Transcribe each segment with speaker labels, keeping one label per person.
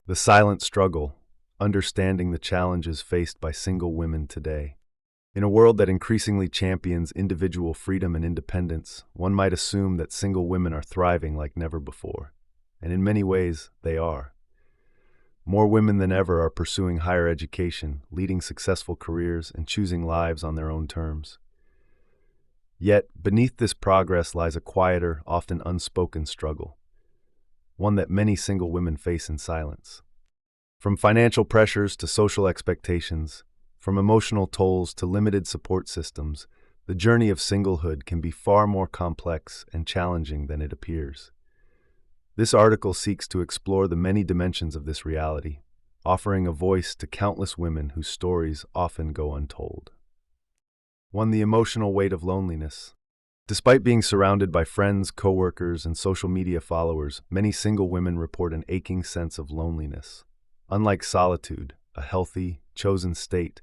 Speaker 1: The silent struggle, understanding the challenges faced by single women today. In a world that increasingly champions individual freedom and independence, one might assume that single women are thriving like never before. And in many ways, they are. More women than ever are pursuing higher education, leading successful careers, and choosing lives on their own terms. Yet, beneath this progress lies a quieter, often unspoken struggle, one that many single women face in silence. From financial pressures to social expectations, from emotional tolls to limited support systems, the journey of singlehood can be far more complex and challenging than it appears. This article seeks to explore the many dimensions of this reality, offering a voice to countless women whose stories often go untold. 1. The emotional weight of loneliness. Despite being surrounded by friends, coworkers, and social media followers, many single women report an aching sense of loneliness. Unlike solitude, a healthy, chosen state,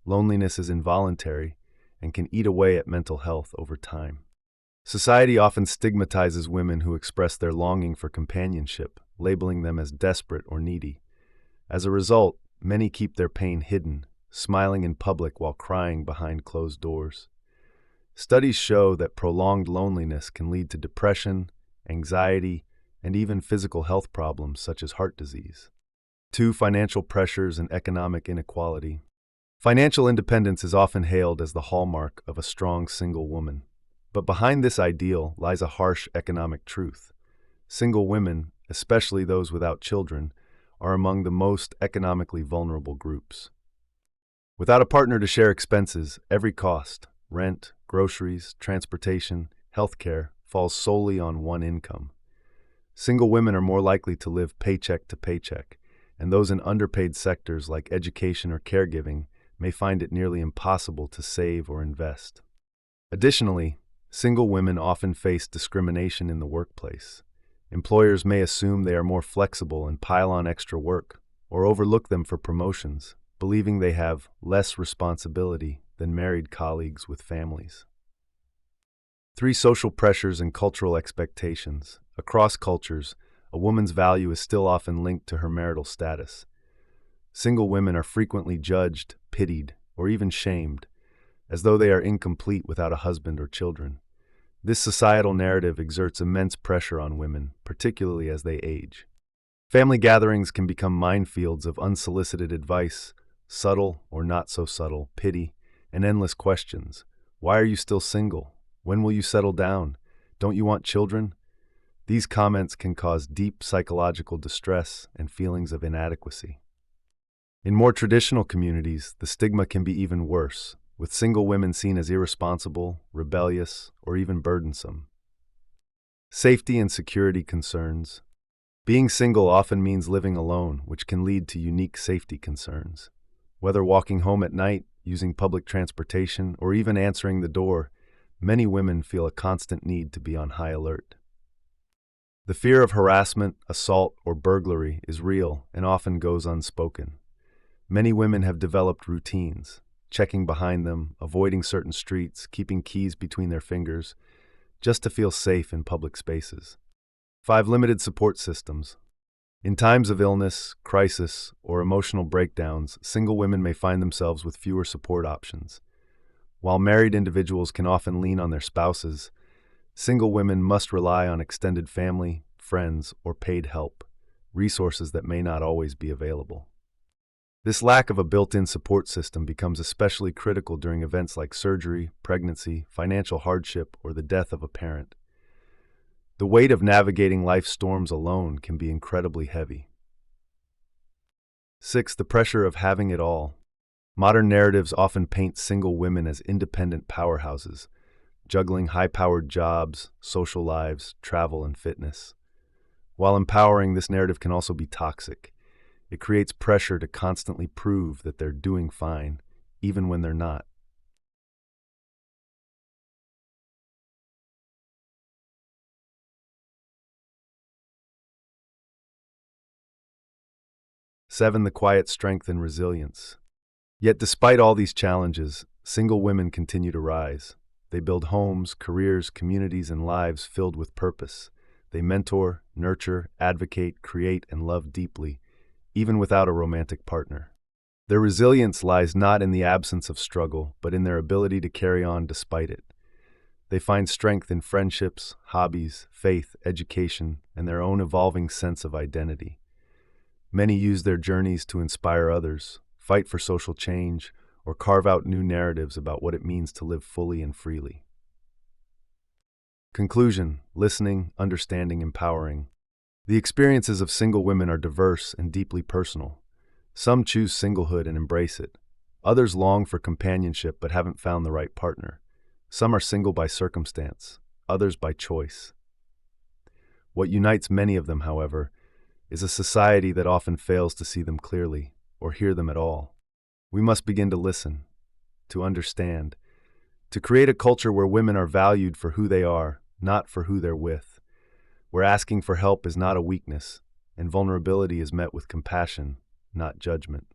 Speaker 1: loneliness is involuntary and can eat away at mental health over time. Society often stigmatizes women who express their longing for companionship, labeling them as desperate or needy. As a result, many keep their pain hidden, smiling in public while crying behind closed doors. Studies show that prolonged loneliness can lead to depression, anxiety, and even physical health problems such as heart disease. 2. Financial pressures and economic inequality. Financial independence is often hailed as the hallmark of a strong single woman. But behind this ideal lies a harsh economic truth. Single women, especially those without children, are among the most economically vulnerable groups. Without a partner to share expenses, every cost, rent, groceries, transportation, healthcare, falls solely on one income. Single women are more likely to live paycheck to paycheck, and those in underpaid sectors like education or caregiving may find it nearly impossible to save or invest. Additionally, single women often face discrimination in the workplace. Employers may assume they are more flexible and pile on extra work, or overlook them for promotions, believing they have less responsibility than married colleagues with families. 3. Social pressures and cultural expectations. Across cultures, a woman's value is still often linked to her marital status. Single women are frequently judged, pitied, or even shamed, as though they are incomplete without a husband or children. This societal narrative exerts immense pressure on women, particularly as they age. Family gatherings can become minefields of unsolicited advice, subtle or not so subtle, pity, and endless questions. Why are you still single? When will you settle down? Don't you want children? These comments can cause deep psychological distress and feelings of inadequacy. In more traditional communities, the stigma can be even worse, with single women seen as irresponsible, rebellious, or even burdensome. Safety and security concerns. Being single often means living alone, which can lead to unique safety concerns. Whether walking home at night, using public transportation, or even answering the door, many women feel a constant need to be on high alert. The fear of harassment, assault, or burglary is real and often goes unspoken. Many women have developed routines, checking behind them, avoiding certain streets, keeping keys between their fingers, just to feel safe in public spaces. 5. Limited support systems. In times of illness, crisis, or emotional breakdowns, single women may find themselves with fewer support options. While married individuals can often lean on their spouses, single women must rely on extended family, friends, or paid help, resources that may not always be available. This lack of a built-in support system becomes especially critical during events like surgery, pregnancy, financial hardship, or the death of a parent. The weight of navigating life's storms alone can be incredibly heavy. 6. The pressure of having it all. Modern narratives often paint single women as independent powerhouses, juggling high-powered jobs, social lives, travel, and fitness. While empowering, this narrative can also be toxic. It creates pressure to constantly prove that they're doing fine, even when they're not. Seven, the quiet strength and resilience. Yet despite all these challenges, single women continue to rise. They build homes, careers, communities, and lives filled with purpose. They mentor, nurture, advocate, create, and love deeply, even without a romantic partner. Their resilience lies not in the absence of struggle, but in their ability to carry on despite it. They find strength in friendships, hobbies, faith, education, and their own evolving sense of identity. Many use their journeys to inspire others, fight for social change, or carve out new narratives about what it means to live fully and freely. Conclusion: listening, understanding, empowering. The experiences of single women are diverse and deeply personal. Some choose singlehood and embrace it. Others long for companionship but haven't found the right partner. Some are single by circumstance, others by choice. What unites many of them, however, is a society that often fails to see them clearly or hear them at all. We must begin to listen, to understand, to create a culture where women are valued for who they are, not for who they're with, where asking for help is not a weakness, and vulnerability is met with compassion, not judgment.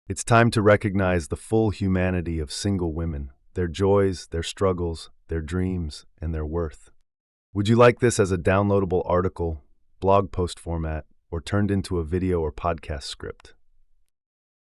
Speaker 1: It's time to recognize the full humanity of single women, their joys, their struggles, their dreams, and their worth. Would you like this as a downloadable article, blog post format, or turned into a video or podcast script?